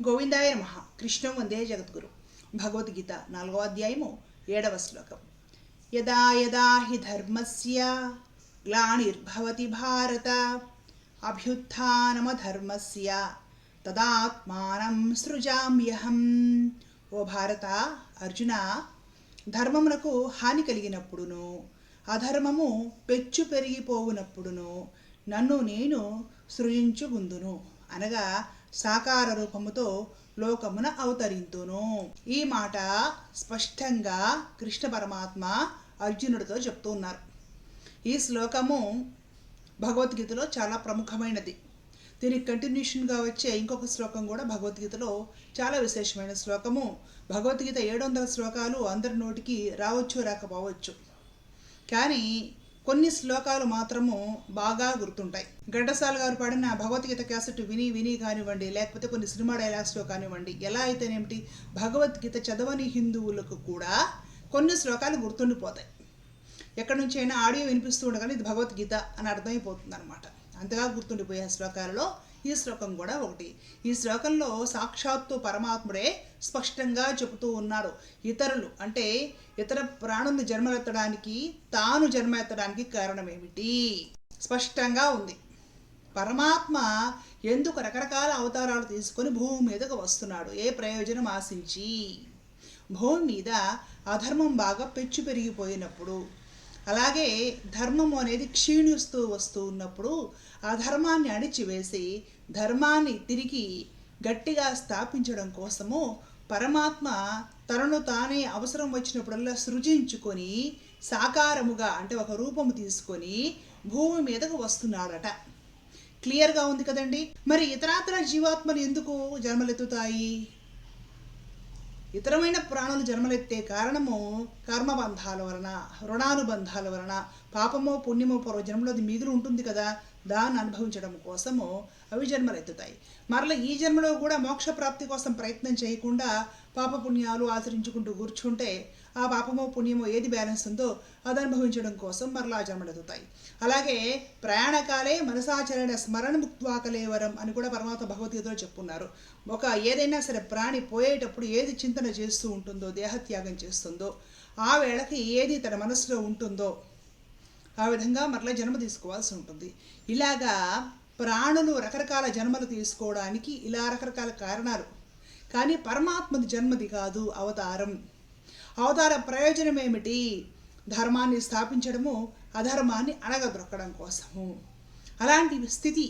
గోవిందాయ నమః. కృష్ణం వందే జగద్గురు. భగవద్గీత 4వ అధ్యాయము 7వ శ్లోకం. యదా యదా హి ధర్మస్య గ్లానిర్భవతి భారత అభ్యుత్థానమధర్మస్య తదాత్మానం సృజామ్యహం. ఓ భారత, అర్జున, ధర్మమునకు హాని కలిగినప్పుడును అధర్మము పెచ్చు పెరిగిపోవునప్పుడును నన్ను నేను సృజించుకుందును, అనగా సాకార రూపముతో లోకమున అవతరింతును. ఈ మాట స్పష్టంగా కృష్ణ పరమాత్మ అర్జునుడితో చెప్తూ ఉన్నారు. ఈ శ్లోకము భగవద్గీతలో చాలా ప్రముఖమైనది. దీనికి కంటిన్యూషన్గా వచ్చే ఇంకొక శ్లోకం కూడా భగవద్గీతలో చాలా విశేషమైన శ్లోకము. భగవద్గీత 700 శ్లోకాలు అందరి నోటికి రావచ్చు రాకపోవచ్చు, కానీ కొన్ని శ్లోకాలు మాత్రము బాగా గుర్తుంటాయి. ఘంటసాల గారు పాడిన భగవద్గీత క్యాసెట్ విని కానివ్వండి, లేకపోతే కొన్ని సినిమా డైలాగ్స్లో కానివ్వండి, ఎలా అయితేనేమిటి భగవద్గీత చదవని హిందువులకు కూడా కొన్ని శ్లోకాలు గుర్తుండిపోతాయి. ఎక్కడి నుంచి అయినా ఆడియో వినిపిస్తూ ఉండగానే ఇది భగవద్గీత అని అర్థమైపోతుంది అనమాట. అంతగా గుర్తుండిపోయే శ్లోకాలలో ఈ శ్లోకం కూడా ఒకటి. ఈ శ్లోకంలో సాక్షాత్తు పరమాత్ముడే స్పష్టంగా చెబుతూ ఉన్నాడు. ఇతరులు అంటే ఇతర ప్రాణుల్ని జన్మలెత్తడానికి తాను జన్మెత్తడానికి కారణం ఏమిటి స్పష్టంగా ఉంది. పరమాత్మ ఎందుకు రకరకాల అవతారాలు తీసుకొని భూమి మీదకు వస్తున్నాడు, ఏ ప్రయోజనం ఆశించి? భూమి మీద అధర్మం బాగా పెచ్చు పెరిగిపోయినప్పుడు, అలాగే ధర్మం అనేది క్షీణిస్తూ వస్తూ ఉన్నప్పుడు అధర్మాన్ని అణిచివేసి ధర్మాన్ని తిరిగి గట్టిగా స్థాపించడం కోసము పరమాత్మ తనను తానే అవసరం వచ్చినప్పుడల్లా సృజించుకొని సాకారముగా అంటే ఒక రూపము తీసుకొని భూమి మీదకు వస్తున్నాడట. క్లియర్గా ఉంది కదండి. మరి ఇతరాతర జీవాత్మలు ఎందుకు జన్మలెత్తుతాయి? ఇతరమైన ప్రాణులు జన్మలెత్తే కారణము కర్మబంధాల వలన, రుణానుబంధాల వలన, పాపమో పుణ్యమో పూర్వ జన్మలో అది మిగిలి ఉంటుంది కదా, దాన్ని అనుభవించడం కోసము అవి జన్మలెత్తుతాయి. మరలా ఈ జన్మలో కూడా మోక్షప్రాప్తి కోసం ప్రయత్నం చేయకుండా పాపపుణ్యాలు ఆచరించుకుంటూ కూర్చుంటే ఆ పాపమో పుణ్యమో ఏది బ్యాలెన్స్ ఉందో అది అనుభవించడం కోసం మరలా జన్మలెత్తుతాయి. అలాగే ప్రయాణకాలే మనసాచరణ స్మరణ ముక్త్వా కలేవరం అని కూడా పరమాత్మ భగవద్గీతలో చెప్పున్నారు. ఒక ఏదైనా సరే ప్రాణి పోయేటప్పుడు ఏది చింతన చేస్తూ ఉంటుందో, దేహత్యాగం చేస్తుందో, ఆ వేళకి ఏది తన మనసులో ఉంటుందో ఆ విధంగా మరలా జన్మ తీసుకోవాల్సి ఉంటుంది. ఇలాగా ప్రాణులు రకరకాల జన్మలు తీసుకోవడానికి ఇలా రకరకాల కారణాలు. కానీ పరమాత్మది జన్మది కాదు అవతారం. అవతార ప్రయోజనం ఏమిటి? ధర్మాన్ని స్థాపించడము, అధర్మాన్ని అణగద్రొక్కడం కోసము. అలాంటి స్థితి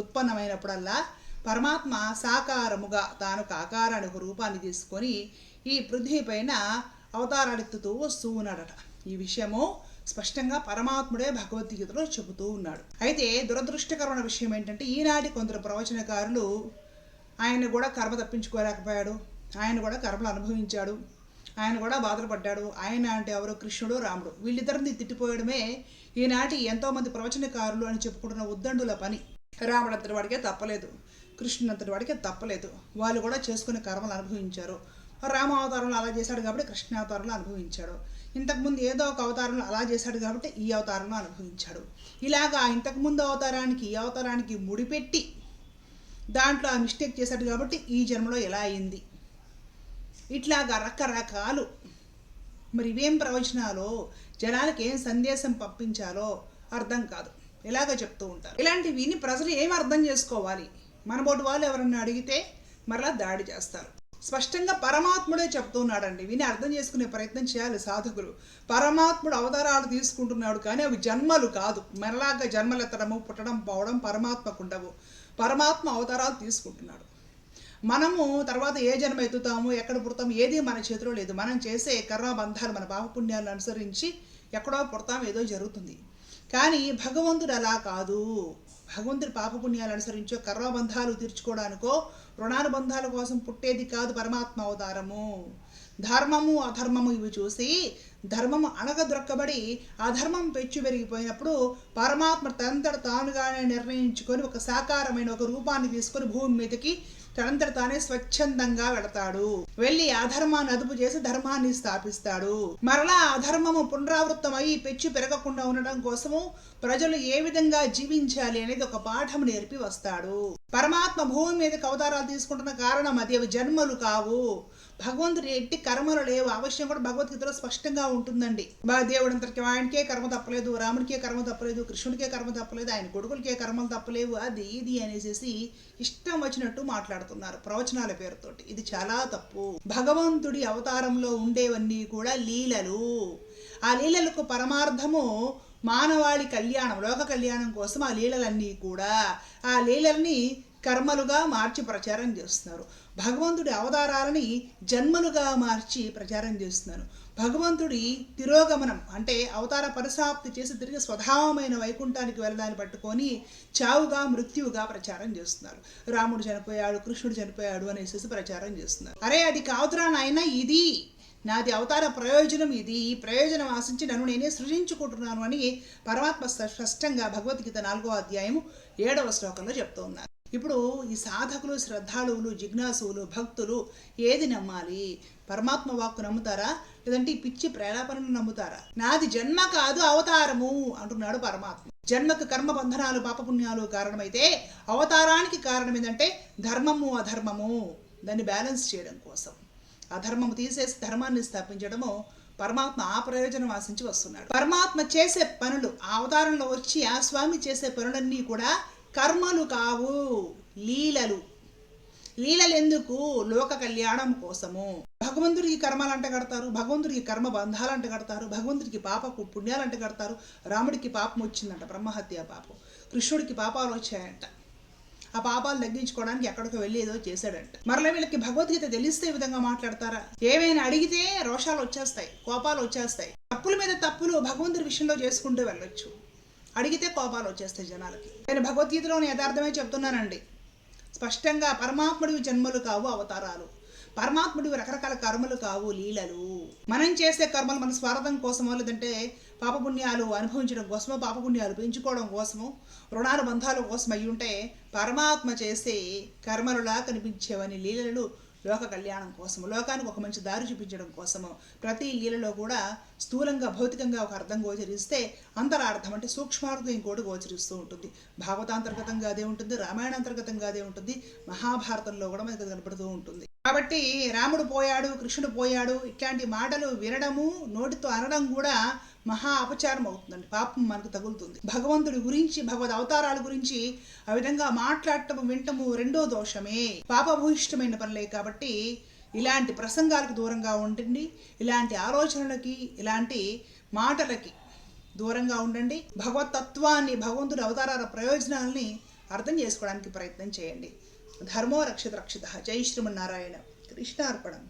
ఉత్పన్నమైనప్పుడల్లా పరమాత్మ సాకారముగా తాను ఒక ఆకారాన్ని, ఒక రూపాన్ని తీసుకొని ఈ పృథ్వీ పైన అవతారాలెత్తుతూ వస్తూ ఉన్నాడట. ఈ విషయము స్పష్టంగా పరమాత్ముడే భగవద్గీతలో చెబుతూ ఉన్నాడు. అయితే దురదృష్టకరమైన విషయం ఏంటంటే ఈనాటి కొందరు ప్రవచనకారులు ఆయన కూడా కర్మ తప్పించుకోలేకపోయాడు, ఆయన కూడా కర్మలు అనుభవించాడు, ఆయన కూడా బాధలు పడ్డాడు. ఆయన అంటే ఎవరు? కృష్ణుడు, రాముడు. వీళ్ళిద్దరిని తిట్టిపోయడమే ఈనాటి ఎంతోమంది ప్రవచనకారులు అని చెప్పుకుంటున్న ఉద్దండుల పని. రాముడు అంతటి వాడికే తప్పలేదు, కృష్ణుడు అంతటి వాడికే తప్పలేదు. వాళ్ళు కూడా చేసుకునే కర్మలు అనుభవించారు. రామ అవతారంలో అలా చేశాడు కాబట్టి కృష్ణ అవతారంలో అనుభవించాడు. ఇంతకుముందు ఏదో ఒక అవతారంలో అలా చేశాడు కాబట్టి ఈ అవతారంలో అనుభవించాడు. ఇలాగా ఇంతకుముందు అవతారానికి ఈ అవతారానికి ముడిపెట్టి దాంట్లో ఆ మిస్టేక్ చేశాడు కాబట్టి ఈ జన్మలో ఎలా అయింది, ఇట్లాగా రకరకాలు. మరి ఇవేం ప్రవచనాలో, జనాలకి ఏం సందేశం పంపించాలో అర్థం కాదు, ఇలాగ చెప్తూ ఉంటారు. ఇలాంటివి విని ప్రజలు ఏం అర్థం చేసుకోవాలి? మనబోటి వాళ్ళు ఎవరన్నా అడిగితే మరలా దాడి చేస్తారు. స్పష్టంగా పరమాత్ముడే చెప్తున్నాడండి, విని అర్థం చేసుకునే ప్రయత్నం చేయాలి సాధకులు. పరమాత్ముడు అవతారాలు తీసుకుంటున్నాడు, కానీ అవి జన్మలు కాదు. మరలాగా జన్మలెత్తడము, పుట్టడం, పోవడం పరమాత్మకు ఉండవు. పరమాత్మ అవతారాలు తీసుకుంటున్నాడు. మనము తర్వాత ఏ జన్మ ఎత్తుతాము, ఎక్కడ పుడతాము, ఏది మన చేతిలో లేదు. మనం చేసే కర్మబంధాలు, మన పాపపుణ్యాలను అనుసరించి ఎక్కడో పుడతాం, ఏదో జరుగుతుంది. కానీ భగవంతుడు అలా కాదు. భగవంతుడి పాపపుణ్యాలు అనుసరించో, కర్మబంధాలు తీర్చుకోవడానికో, రుణానుబంధాల కోసం పుట్టేది కాదు పరమాత్మ అవతారము. ధర్మము అధర్మము ఇవి చూసి ధర్మము అణగద్రొక్కబడి అధర్మం పెచ్చు పెరిగిపోయినప్పుడు పరమాత్మ తనంతట తానుగానే నిర్ణయించుకొని ఒక సాకారమైన ఒక రూపాన్ని తీసుకొని భూమి మీదకి తనంతట తానే స్వచ్ఛందంగా వెళతాడు. వెళ్ళి అధర్మాన్ని అదుపు చేసి ధర్మాన్ని స్థాపిస్తాడు. మరలా అధర్మము పునరావృత్తమై పెచ్చు పెరగకుండా ఉండడం కోసము ప్రజలు ఏ విధంగా జీవించాలి అనేది ఒక పాఠం నేర్పి వస్తాడు. పరమాత్మ భూమి మీదకి అవతారాలు తీసుకుంటున్న కారణం అది. అవి జన్మలు కావు. భగవంతుడు ఎట్టి కర్మలు లేవు. ఆ విషయం కూడా భగవద్గీతలో స్పష్టంగా ఉంటుందండి. దేవుడు అంతటికి ఆయనకే కర్మ తప్పలేదు, రాముడికే కర్మ తప్పలేదు, కృష్ణుడికే కర్మ తప్పలేదు, ఆయన కొడుకులకే కర్మలు తప్పలేవు, అది ఇది అనేసి ఇష్టం వచ్చినట్టు మాట్లాడుతున్నారు ప్రవచనాల పేరుతోటి. ఇది చాలా తప్పు. భగవంతుడి అవతారంలో ఉండేవన్నీ కూడా లీలలు. ఆ లీలలకు పరమార్థము మానవాళి కళ్యాణం, లోక కళ్యాణం కోసం ఆ లీలలన్నీ కూడా ఆ లీలల్ని కర్మలుగా మార్చి ప్రచారం చేస్తున్నారు. భగవంతుడి అవతారాలని జన్మలుగా మార్చి ప్రచారం చేస్తున్నారు. భగవంతుడి తిరోగమనం అంటే అవతార పరిసమాప్తి చేసి తిరిగి స్వధామమైన వైకుంఠానికి వెళ్ళడాన్ని పట్టుకొని చావుగా మృత్యువుగా ప్రచారం చేస్తున్నారు. రాముడు చనిపోయాడు, కృష్ణుడు చనిపోయాడు అనేసి ప్రచారం చేస్తున్నారు. అరే అది కాదురా నాయన, ఇది నాది అవతార ప్రయోజనం, ఇది ఈ ప్రయోజనం ఆశించి నన్ను నేనే సృజించుకుంటున్నాను అని పరమాత్మ స్పష్టంగా భగవద్గీత 4వ అధ్యాయము 7వ శ్లోకంలో చెప్తూ ఉన్నారు. ఇప్పుడు ఈ సాధకులు, శ్రద్ధాళువులు, జిజ్ఞాసువులు, భక్తులు ఏది నమ్మాలి? పరమాత్మ వాక్కు నమ్ముతారా, లేదంటే ఈ పిచ్చి ప్రేలాపనను నమ్ముతారా? నాది జన్మ కాదు అవతారము అంటున్నాడు పరమాత్మ. జన్మకు కర్మ బంధనాలు పాపపుణ్యాలు కారణమైతే అవతారానికి కారణం ఏంటంటే ధర్మము అధర్మము, దాన్ని బ్యాలెన్స్ చేయడం కోసం. అధర్మము తీసేసి ధర్మాన్ని స్థాపించడము పరమాత్మ ఆ ప్రయోజనం ఆశించి వస్తున్నాడు. పరమాత్మ చేసే పనులు, ఆ అవతారంలో వచ్చి ఆ స్వామి చేసే పనులన్నీ కూడా కర్మలు కావు, లీలలు. లీలలు ఎందుకు? లోక కళ్యాణం కోసము. భగవంతుడికి కర్మలు అంటగడతారు, భగవంతుడికి కర్మ బంధాలు అంటగడతారు, భగవంతుడికి పాపకు పుణ్యాలు అంటగడతారు. రాముడికి పాపం వచ్చిందంట, బ్రహ్మహత్య పాపం. కృష్ణుడికి పాపాలు వచ్చాయంట, ఆ పాపాలు తగ్గించుకోవడానికి ఎక్కడికి వెళ్ళి ఏదో చేశాడంట. మరలా వీళ్ళకి భగవద్గీత తెలిస్తే ఈ విధంగా మాట్లాడతారా? ఏమైనా అడిగితే రోషాలు వచ్చేస్తాయి, కోపాలు వచ్చేస్తాయి. తప్పుల మీద తప్పులు భగవంతుడి విషయంలో చేసుకుంటూ వెళ్ళొచ్చు, అడిగితే కోపాలు వచ్చేస్తాయి జనాలకి. నేను భగవద్గీతలోని యథార్థమే చెప్తున్నానండి. స్పష్టంగా పరమాత్ముడివి జన్మలు కావు అవతారాలు, పరమాత్ముడివి రకరకాల కర్మలు కావు లీలలు. మనం చేసే కర్మలు మన స్వార్థం కోసమో, లేదంటే పాపపుణ్యాలు అనుభవించడం కోసమో, పాపపుణ్యాలు పెంచుకోవడం కోసమో, రుణాలు బంధాల కోసం అయి ఉంటే పరమాత్మ చేసే కర్మలులా కనిపించేవని లీలలు లోక కళ్యాణం కోసము, లోకానికి ఒక మంచి దారి చూపించడం కోసము. ప్రతి లీలలో కూడా స్థూలంగా భౌతికంగా ఒక అర్థం గోచరిస్తే అంతరార్థం అంటే సూక్ష్మార్థం ఇంకోటి గోచరిస్తూ ఉంటుంది. భాగవతాంతర్గతంగా అదే ఉంటుంది, రామాయణాంతర్గతంగా అదే ఉంటుంది, మహాభారతంలో కూడా మనకు కనపడుతూ ఉంటుంది. కాబట్టి రాముడు పోయాడు, కృష్ణుడు పోయాడు ఇట్లాంటి మాటలు వినడము, నోటితో అనడం కూడా మహా అపచారం అవుతుందండి, పాపం మనకు తగులుతుంది. భగవంతుడి గురించి, భగవద్ అవతారాల గురించి ఆ విధంగా మాట్లాడటము, వింటము రెండో దోషమే, పాపభూయిష్టమైన పనులే. కాబట్టి ఇలాంటి ప్రసంగాలకు దూరంగా ఉండండి, ఇలాంటి ఆలోచనలకి, ఇలాంటి మాటలకి దూరంగా ఉండండి. భగవతత్వాన్ని, భగవంతుడి అవతారాల ప్రయోజనాలని అర్థం చేసుకోవడానికి ప్రయత్నం చేయండి. ధర్మో రక్షిత రక్షిత. జై శ్రీమన్నారాయణ. కృష్ణార్పణం.